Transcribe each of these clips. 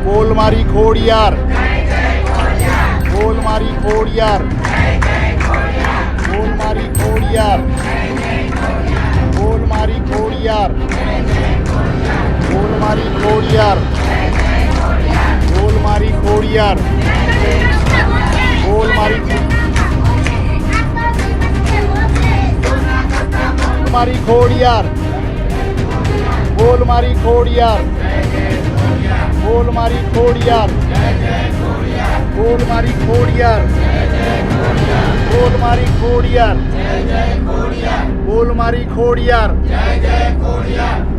બોલ મારી ખોડિયાર, બોલ મારી ખોડિયાર, બોલ મારી ખોડિયાર, બોલ મારી ખોડિયાર, બોલ મારી ખોડિયાર, બોલ મારી ખોડિયાર, બોલ મારી મારી ખોડિયાર, બોલ મારી ખોડિયાર, બોલ મારી ખોડિયાર, બોલ મારી ખોડિયાર, બોલ મારી ખોડિયાર, બોલ મારી ખોડિયાર,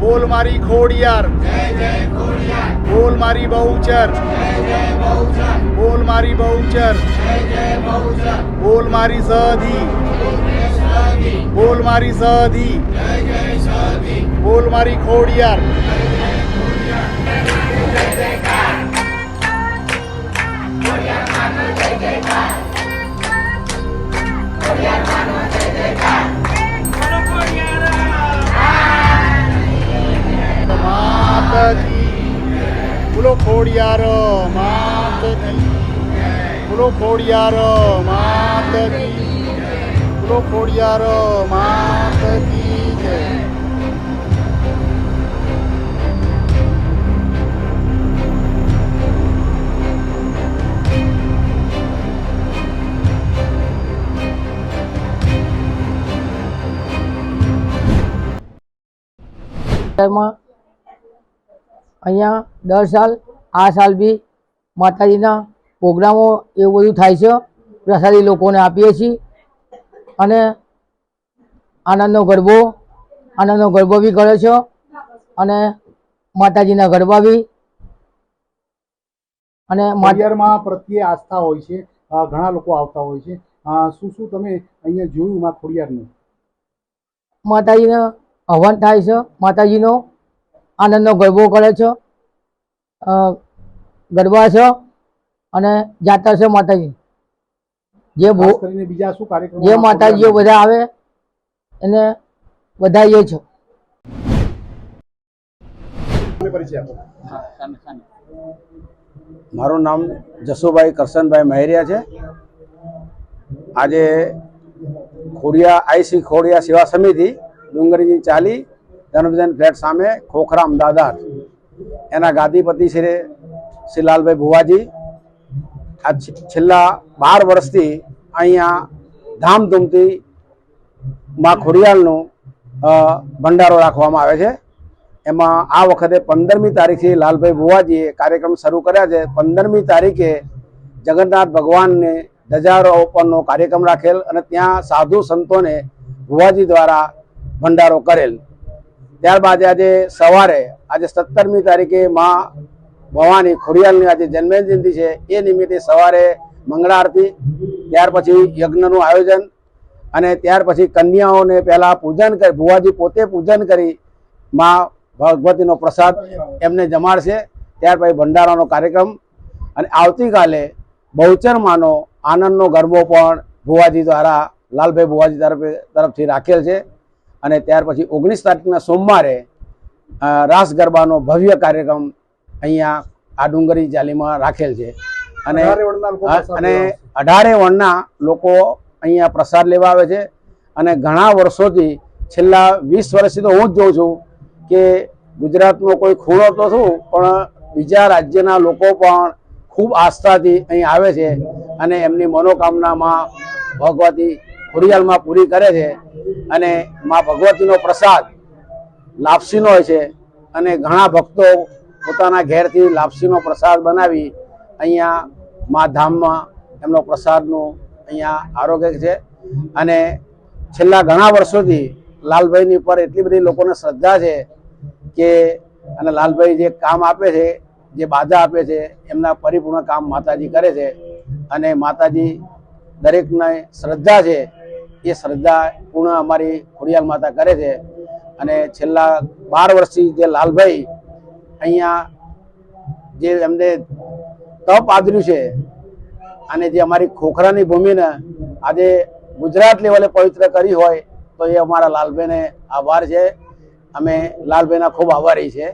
બોલ મારી ખોડિયાર, બોલ મારી બહુચર, બોલ મારી બહુચર, બોલ મારી સહદી, બોલ મારી સહદી, બોલ મારી ખોડિયાર. બોલો ખોડિયાર માત કી, બોલો ખોડિયાર માત કી, બોલો ખોડિયાર માત કી જય. અહીંયા દર સાલ આ સાલ બી માતાજીના પ્રોગ્રામો એવું બધું થાય છે. પ્રસાદી લોકોને આપીએ છીએ અને આનંદનો ગરબો બી કરે છે અને માતાજીના ગરબા બી. અને ખોડિયારમાં પ્રત્યે આસ્થા હોય છે, ઘણા લોકો આવતા હોય છે. શું શું તમે અહીંયા જોયું માં ખોડિયારનું? માતાજીનો હવન થાય છે, માતાજીનો આનંદનો ગરબો કરે છે, ગરબા છે અને જાતર છે માતાજી. જે બીજા શું કાર્યક્રમ જે માતાજીઓ બધા આવે એને વધાવીએ છે. મારું નામ જસુભાઈ કરશનભાઈ મહેરિયા છે. આજે ખોડિયા આઈસી ખોડિયા સેવા સમિતિ ડુંગરીજી ચાલી ધનવિધાન ફ્લેટ સામે ખોખરા અમદાવાદ એના ગાદીપતિ શ્રી લાલભાઈ ભુવાજી આ છેલ્લા 12 વર્ષથી અહીંયા ધામધૂમથી માં ખોડિયાલનું ભંડારો રાખવામાં આવે છે. એમાં આ વખતે 15મી તારીખથી લાલભાઈ ભુવાજીએ કાર્યક્રમ શરૂ કર્યા છે. 15મી તારીખે જગન્નાથ ભગવાનને ધજારોપણનો કાર્યક્રમ રાખેલ અને ત્યાં સાધુ સંતોને ભુવાજી દ્વારા ભંડારો કરેલ. ત્યારબાદ આજે સવારે આજે 17મી તારીખે માં ભવાની ખોડિયાલની આજે જન્મજયંતિ છે. એ નિમિત્તે સવારે મંગળા આરતી, ત્યાર પછી યજ્ઞનું આયોજન અને ત્યાર પછી કન્યાઓને પહેલા પૂજન કરી, ભુવાજી પોતે પૂજન કરી માં ભગવતીનો પ્રસાદ એમને જમાડશે. ત્યાર પછી ભંડારાનો કાર્યક્રમ અને આવતીકાલે બહુચરમાંનો આનંદનો ગરબો પણ ભુવાજી દ્વારા લાલભાઈ ભુવાજી તરફથી રાખેલ છે. અને ત્યાર પછી 19 તારીખના સોમવારે રાસ ગરબાનો ભવ્ય કાર્યક્રમ અહીંયા આ ડુંગરી ચાલીમાં રાખેલ છે. અને 18 વર્ણના લોકો અહીંયા પ્રસાદ લેવા આવે છે. અને ઘણા વર્ષોથી છેલ્લા 20 વર્ષથી તો હું જ જોઉં છું કે ગુજરાતનો કોઈ ખૂણો તો શું પણ બીજા રાજ્યના લોકો પણ ખૂબ આસ્થાથી અહીં આવે છે અને એમની મનોકામનામાં ભગવતી ખોડિયાલમાં પૂરી કરે છે. અને માં ભગવતીનો પ્રસાદ લાપસીનો હોય છે અને ઘણા ભક્તો પોતાના ઘેરથી લાપસીનો પ્રસાદ બનાવી અહીંયા મા ધામમાં એમનો પ્રસાદનું અહીંયા આરોગ્ય છે. અને છેલ્લા ઘણા વર્ષોથી લાલભાઈની પર એટલી બધી લોકોને શ્રદ્ધા છે કે અને લાલભાઈ જે કામ આપે છે, જે બાધા આપે છે, એમના પરિપૂર્ણ કામ માતાજી કરે છે. અને માતાજી દરેકને શ્રદ્ધા છે એ શ્રદ્ધા પૂર્ણ અમારી ખોડિયાલ માતા કરે છે. અને છેલ્લા 12 વર્ષથી જે લાલભાઈ અહીંયા જે એમને તપ આદર્યું છે અને જે અમારી ખોખરાની ભૂમિને આજે ગુજરાત લેવલે પવિત્ર કરી હોય તો એ અમારા લાલભાઈને આભાર છે. અમે લાલભાઈના ખૂબ આભારી છે.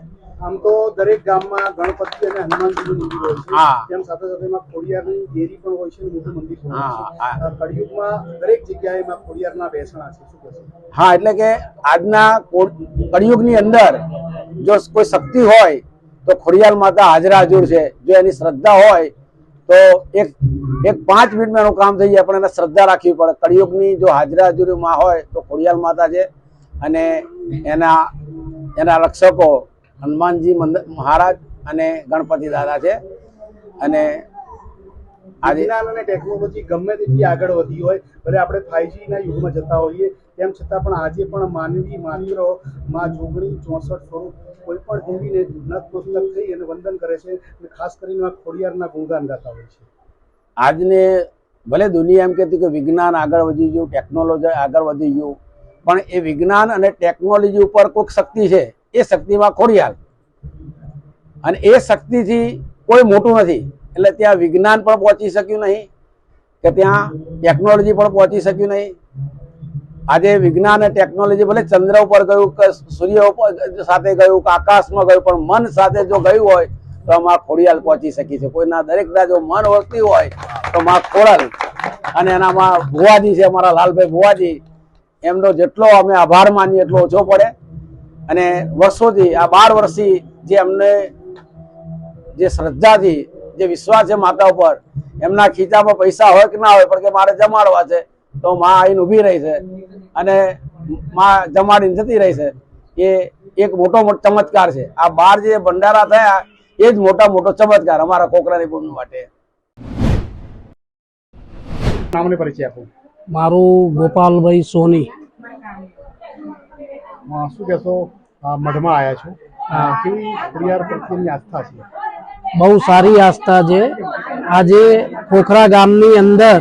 આમ તો દરેક ગામમાં ગણપતિ અને હનુમાનજીનું મંદિર હોય છે, હા. તેમ સાથે સાથે એમાં ખોડિયારની દેરી પણ હોય છે અને મોટું મંદિર પણ હોય હા, છે. કળિયુગમાં દરેક જગ્યાએ એમાં ખોડિયારના બેસણા છે, શું કહેશો? હા, એટલે કે આજના કળિયુગની અંદર જો કોઈ શક્તિ હોય તો ખોડિયાર માતા હાજરા હાજર છે. જો એની શ્રદ્ધા હોય તો એક 5 મિનિટમાં એનું કામ થઈ જાય, પણ એને શ્રદ્ધા રાખવી પડે. કળિયુગની જો હાજરા હાજરીમાં હોય તો ખોડિયાર માતા છે, અને એના રક્ષકો હનુમાનજી મહારાજ અને ગણપતિ દાદા છે. અને આજે વિજ્ઞાન અને ટેકનોલોજી ગમે તેટલી આગળ વધી હોય, ભલે આપણે 5G ના યુગમાં જતા હોઈએ, તેમ છતાં પણ આજે પણ માનવી માત્ર માં જોગણી 64 સ્વરૂપ કોઈ પણ દેવીને નતમસ્તક થઈ અને વંદન કરે છે, અને ખાસ કરીને ખોડિયારના ગુણગાન ગાતા હોય છે. આજને ભલે દુનિયા એમ કહેતી કે વિજ્ઞાન આગળ વધી ગયું, ટેકનોલોજી આગળ વધી ગયું, પણ એ વિજ્ઞાન અને ટેકનોલોજી ઉપર કોઈક શક્તિ છે, એ શક્તિમાં ખોડિયાર, અને એ શક્તિથી કોઈ મોટું નથી. એટલે ત્યાં વિજ્ઞાન પણ પહોંચી શક્યું નહીં, કે ત્યાં ટેકનોલોજી પણ પહોંચી શક્યું નહીં. આજે વિજ્ઞાન અને ટેકનોલોજી ભલે ચંદ્ર ઉપર ગયું, કે સૂર્ય ઉપર સાથે ગયું, કે આકાશમાં ગયું, પણ મન સાથે જો ગયું હોય તો માં ખોડિયાર પહોંચી શકી છે. કોઈના દરેકના જો મન વર્તી હોય તો માં ખોડલ, અને એનામાં ભુવાજી છે, અમારા લાલભાઈ ભુવાજી, એમનો જેટલો અમે આભાર માનીએ એટલો ઓછો પડે. અને વર્ષોથી આ 12 વર્ષથી જે અમને જે શ્રદ્ધાથી જે વિશ્વાસ છે માતા ઉપર, એમના ખીચામાં પૈસા હોય કે ના હોય, પણ કે મારે જમાડવા છે તો માં આવીને ઊભી રહી છે અને માં જમાડીને જતી રહી છે. એ એક મોટો ચમત્કાર છે. આ 12 જે ભંડારા થયા એ જ મોટો ચમત્કાર અમારા કોકરાની ભૂમિ માટે. નામને પરિચય આપો. મારું ગોપાલભાઈ સોની. શું કહેશો, મઢમાં આવ્યા છો, કેવી ખોડિયાર પ્રત્યેની આસ્થા છે? બહુ સારી આસ્થા છે. આજે ખોખરા ગામની અંદર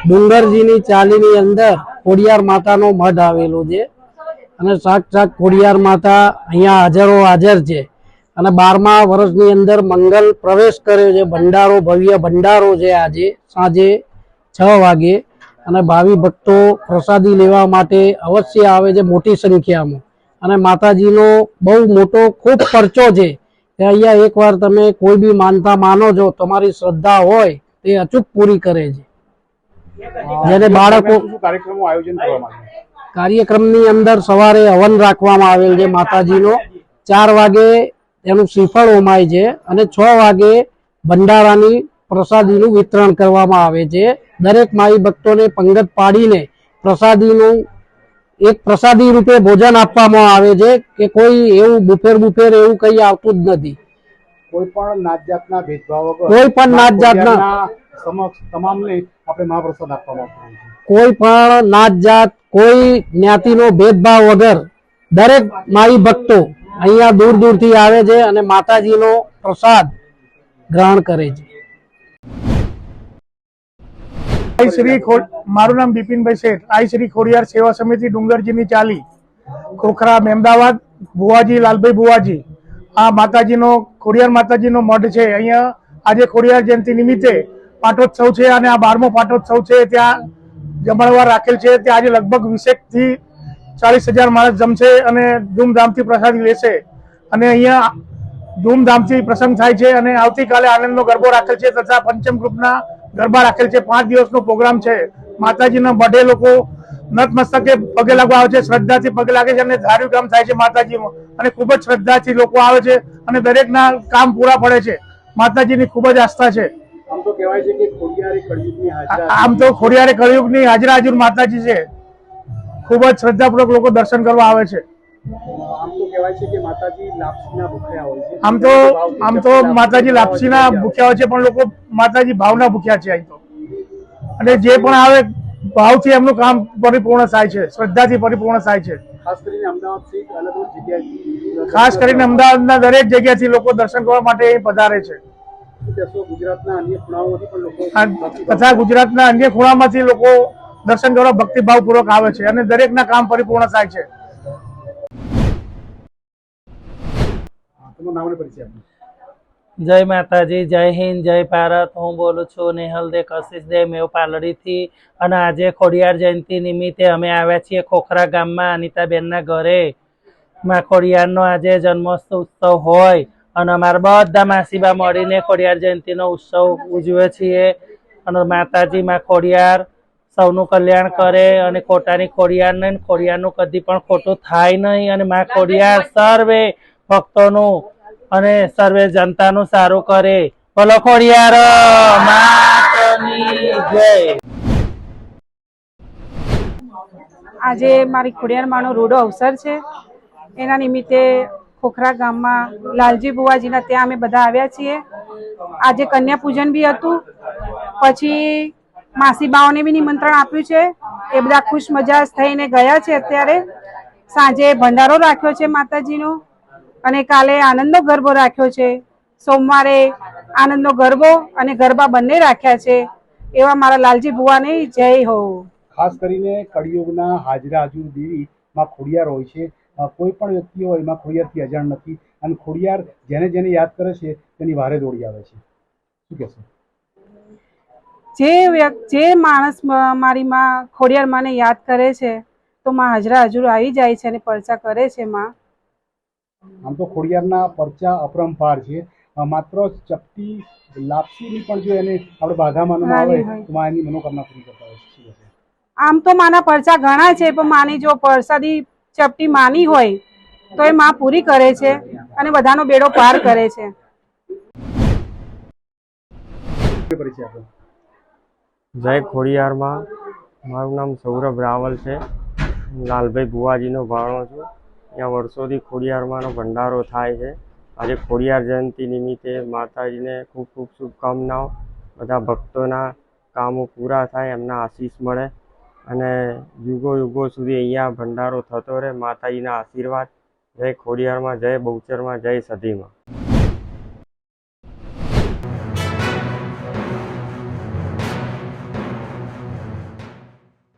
ડુંગરજીની ચાલીની અંદર ખોડિયાર માતાનો મઢ આવેલો છે, અને સાક્ષાત ખોડિયાર માતા અહીંયા હાજર છે. અને 12મા વર્ષની અંદર મંગલ પ્રવેશ કર્યો છે. ભંડારો, ભવ્ય ભંડારો છે આજે સાંજે 6 વાગે, અને ભાવિ ભક્તો પ્રસાદી લેવા માટે અવશ્ય આવે છે મોટી સંખ્યામાં. અને માતાજીનો બહુ મોટો ખૂબ પરચો છે કે અહીંયા એકવાર તમે કોઈ બી માનતા માનો છો, તમારી શ્રદ્ધા હોય તે અચૂક પૂરી કરે છે. જેને બાળકો કાર્યક્રમો આયોજન કરવામાં આવ્યું? કાર્યક્રમની અંદર સવારે હવન રાખવામાં આવેલ છે માતાજીનો. 4 વાગે એનું શ્રીફળ હોમાય છે, અને 6 વાગે ભંડારાની પ્રસાદીનું વિતરણ કરવામાં આવે છે. દરેક માઈ ભક્તોને પંગત પાડીને પ્રસાદીનું એક પ્રસાદી રૂપે ભોજન આપવામાં આવે છે, કે કોઈ એવું બુફેર એવું કંઈ આવતું જ નથી. કોઈ પણ નાત જાતના ભેદભાવ વગર કોઈ પણ નાત જાતના સમક્ષ તમામને આપણે મહાપ્રસાદ આપવામાં આવે છે. કોઈ પણ નાત જાત, કોઈ જ્ઞાતિનો ભેદભાવ વગર દરેક માઈ ભક્તો અહીંયા દૂર દૂરથી આવે છે અને માતાજીનો પ્રસાદ ગ્રહણ કરે છે. મારું નામ બિપિનભાઈ શેઠ. આઈ શ્રી ખોડિયાર સેવા સમિતિ ડુંગરજીની ચાલી, ખોખરા, અમદાવાદ, ભુવાજી લાલભાઈ ભુવાજી. આ માતાજીનો ખોડિયાર માતાજીનો મઢ છે. અહીંયા આજે ખોડિયાર જયંતિ નિમિત્તે પાટોત્સવ છે, અને આ 12મો પાટોત્સવ છે. ત્યાં જમણવાર રાખેલ છે. ત્યાં આજે લગભગ 20 થી 40,000 માણસ જમશે અને ધૂમધામથી પ્રસાદી લેશે. અને અહીંયા ધૂમધામથી પ્રસંગ થાય છે. અને આવતીકાલે આનંદનો ગરબો રાખેલ છે, તથા પંચમ ગ્રુપના ગરબા રાખેલ છે. 5 દિવસનો પ્રોગ્રામ છે. માતાજીના મઢે લોકો નતમસ્તકે પગે લાગવા આવે છે, શ્રદ્ધાથી પગે લાગે છે, અને ધાર્યું કામ થાય છે માતાજીમાં. અને ખૂબ જ શ્રદ્ધાથી લોકો આવે છે, અને દરેકના કામ પૂરા પડે છે. માતાજીની ખૂબ જ આસ્થા છે. આમ તો કહેવાય છે કે ખોડિયાર કળિયુગની હાજરા આમ તો ખોડિયાર કળિયુગની હાજર માતાજી છે. ખૂબ જ શ્રદ્ધાપૂર્વક લોકો દર્શન કરવા આવે છે. આમ તો કહેવાય છે કે માતાજી લાપસીના ભૂખ્યા હોય છે. આમ તો માતાજી લાપસીના ભૂખ્યા હોય છે, પણ લોકો માતાજી ભાવના ભૂખ્યા છે અહીં તો. અને જે પણ આવે ભાવથી એમનું કામ પરિપૂર્ણ થાય છે, શ્રદ્ધાથી પરિપૂર્ણ થાય છે. ખાસ કરીને અમદાવાદ સહિત અલગ અલગ જગ્યાએથી ખાસ કરીને અમદાવાદના દરેક જગ્યાથી લોકો દર્શન કરવા માટે અહીં પધારે છે. ગુજરાતના અન્ય ખૂણાઓમાંથી પણ લોકો તથા ગુજરાતના અન્ય ખૂણામાંથી લોકો દર્શન કરવા ભક્તિભાવ પૂર્વક આવે છે, અને દરેકના કામ પરિપૂર્ણ થાય છે. તમારું નામ અને પરિચય આપો. જય માતાજી, જય હિન્દ, જય ભારત. હું બોલું છું નેહલ દે કશિશ દે મેવ પાલડીથી. અને આજે ખોડિયાર જયંતિ નિમિત્તે અમે આવ્યા છીએ ખોખરા ગામમાં અનિતાબેનના ઘરે. માં ખોડિયારનો આજે જન્મોત્સવ ઉત્સવ હોય અને અમારા બધા માસીબા મળીને ખોડિયાર જયંતિનો ઉત્સવ ઉજવે છીએ અને માતાજી માં ખોડિયાર સૌનું કલ્યાણ કરે અને ખોટાની ખોડિયારને ખોડિયારનું કદી પણ ખોટું થાય નહીં અને માં ખોડિયાર સર્વે ભક્તોનું અને સર્વે જનતાનું સારું કરે. બોલો ખોડિયાર માતની જય. આજે મારી ખોડિયાર માનો રૂડો અવસર છે. એના નિમિત્તે ખોખરા ગામમાં લાલજી બુવાજીના ત્યાં અમે બધા આવ્યા છીએ. આજે કન્યા પૂજન બી હતું, પછી માસીબાઓને બી નિમંત્રણ આપ્યું છે. એ બધા ખુશ મજાજ થઈને ગયા છે. અત્યારે સાંજે ભંડારો રાખ્યો છે માતાજીનો અને કાલે આનંદનો ગરબો રાખ્યો છે. સોમવારે આનંદનો ગરબો અને ગરબા બંને રાખ્યા છે. એવા મારા લાલજી બુવાને જય હો. ખાસ કરીને કળિયુગના હાજરા હજુર દેવી માં ખોડિયાર હોય છે. કોઈ પણ વ્યક્તિ હોય એમાં ખોડિયારથી અજાણ નથી અને ખોડિયાર જેને જેને યાદ કરે છે તેની વારે દોડી આવે છે. શું કહેશો? જે માણસ મારી માં ખોડિયાર માને યાદ કરે છે તો માં હાજરા હજુર આવી જાય છે અને પરચા કરે છે. માં આમ તો ખોડિયારના પરચા અપરંપાર છે. માત્ર ચપટી લાપસીની પણ જો એને આપણે બાધા માનવામાં આવે તો માં એની મનોકામના પૂરી કરતા હોય છે. શું કહેશો? આમ તો માના પરચા ઘણા છે, પણ માની જો પરસાદી ચપટી માની હોય તો એ માં પૂરી કરે છે અને બધાનો બેડો પાર કરે છે. પરિચય આપો. જય ખોડિયારમાં. મારું નામ સૌરભ રાવલ છે. લાલભાઈ બુવાજીનો ભાણો છું. અહીંયા વર્ષોથી ખોડિયારમાંનો ભંડારો થાય છે. આજે ખોડિયાર જયંતિ નિમિત્તે માતાજીને ખૂબ ખૂબ શુભકામનાઓ. બધા ભક્તોના કામો પૂરા થાય, એમના આશીષ મળે અને યુગો યુગો સુધી અહીંયા ભંડારો થતો રહે. માતાજીના આશીર્વાદ. જય ખોડિયારમાં, જય બહુચરમાં, જય સધીમાં.